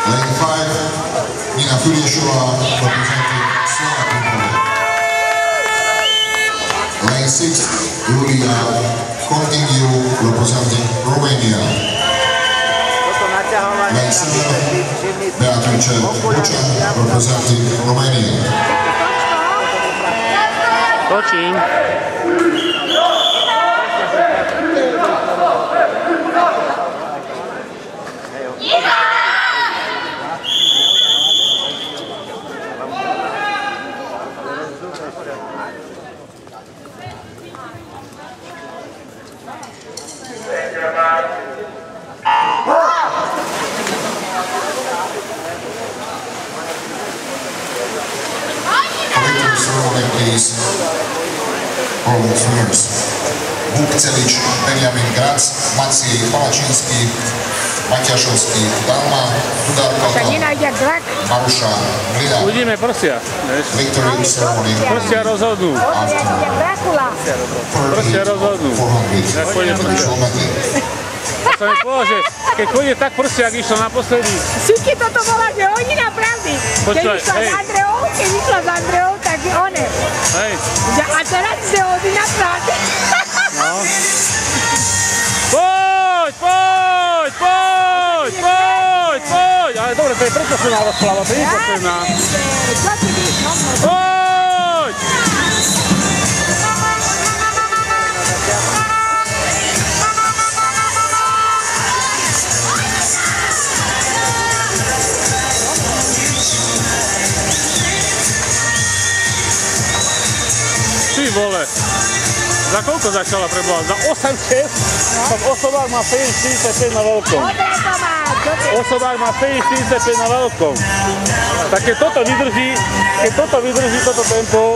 Lane 5, Nina Furiešová, representing Slovakia. Lane 6, Julia Contingiu, representing Romania. Lane 7, Beatrice Bučan, representing Romania. Točím. Please, all swimmers. Bukcevič, Benjamin Grac, Maciej Palačínsky, Maťašovský, Dalma, Tudárkota, Maruša, Mlina. Uvidíme prsia. Victory ceremony. Prsia rozhodnú. Prsia rozhodnú. Jak pôjde prsia. Som mi povedal, že keď pôjde tak prsia, ak išlo naposledy. Všichni toto volá, že hodina pravdy. Keď išla z Andreou, tak je one. A teraz je hodina pravdy. No. Poď! Ale dobre, to je predposledná rozpláva, to je posledná. Poď! Ty vole, za koľko začala preboha? Za 8-6? Tak osobák má 7,45 na veľkom. Osobák má 7,45 na veľkom. Tak keď toto vydrží toto tempo,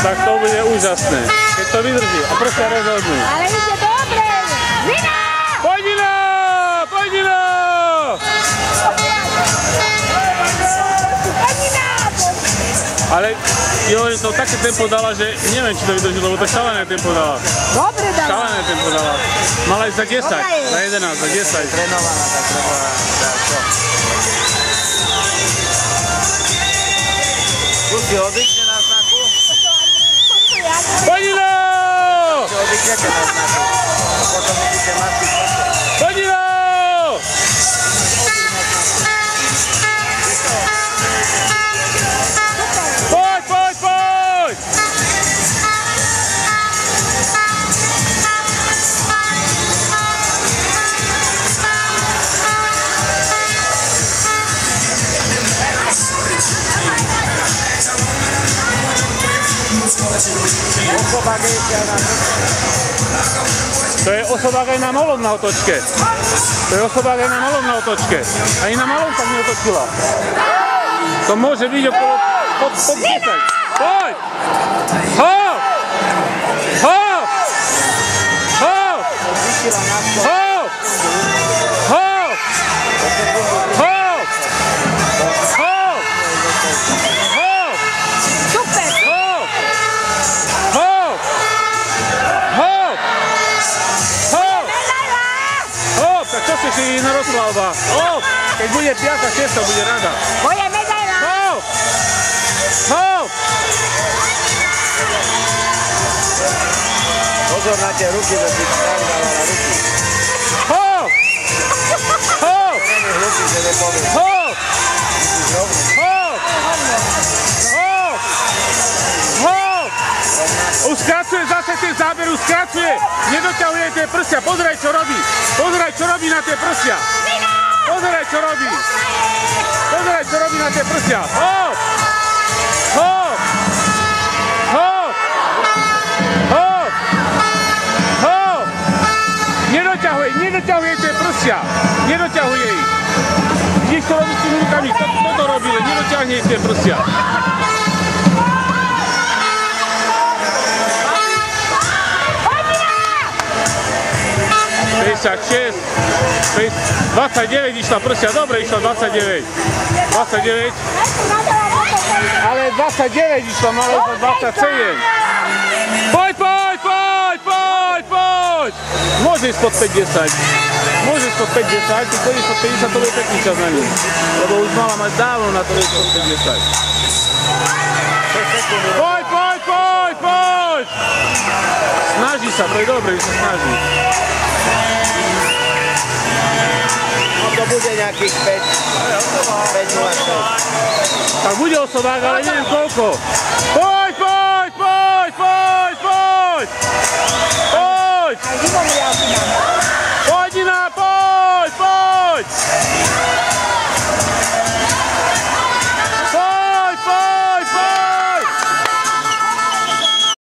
tak to bude úžasné. Keď to vydrží a prsia rozhodnú. Ale ide dobre! Nina! Poď Nina! Poď Nina! Ale Jory to také tempo dala, že neviem, či to vydrží, lebo to šalené tempo dala. Dobre dala. Šalené tempo dala. Mala ísť za 10, za 11, za 10. Trénovaná, tak treba dať to. Pusti, oddychne na znaku. Poď Nino! Oddychnete na znaku. A potom vidíte masky. Poď Nino! To je osobák aj na malom na otočke. Ani na malom tak neotočila. To môže byť okolo pod 10. Poď! Hop! Hop! Hop! Hop! Hop! Hop! Hop! Hop! Super! Hop! Hop! Hop! Hop! Hop! Tak čo si nerozpláva? Hop! Keď bude 5. 6. bude rada. Moje medaila! Hop! Hop! Pozor na tie ruky, do tých strán dávala ruky. Hop! Hop! Není hlupý, že nepovie. Hop! Hop! Hop! Hop! Už skracuje zase tie zábery, už skracuje. Nedoťahuje tie prsia. Pozeraj, čo robí. Pozeraj, čo robí na tie prsia. Pozeraj, čo robí. Pozeraj, čo robí na tie prsia. Hop! Hop! Hop! Hop! Hop! Nedoťahuje tie prsia. Nedoťahuje ich. Vidíš, čo robí s tými rukami. Toto robí, nedoťahne tie prsia. 56, 29 išla prsia, dobre išla 29, ale 29 išla, malo to 27. Poď! poď! Môže ísť pod 5-10. Môže ísť pod 5-10, keď pôjdeš pod 50, to bude pekný čas na ňu. Lebo už mala mať dávno na to ísť pod 5-10. Poď, poď, poď, poď! Snaží sa, to je dobré, že sa snaží. To bude nejakých 5-0-6. Tak bude osobák, ale neviem koľko. Poď, poď, poď, poď, poď! Poď! Aj zimom riadku mám.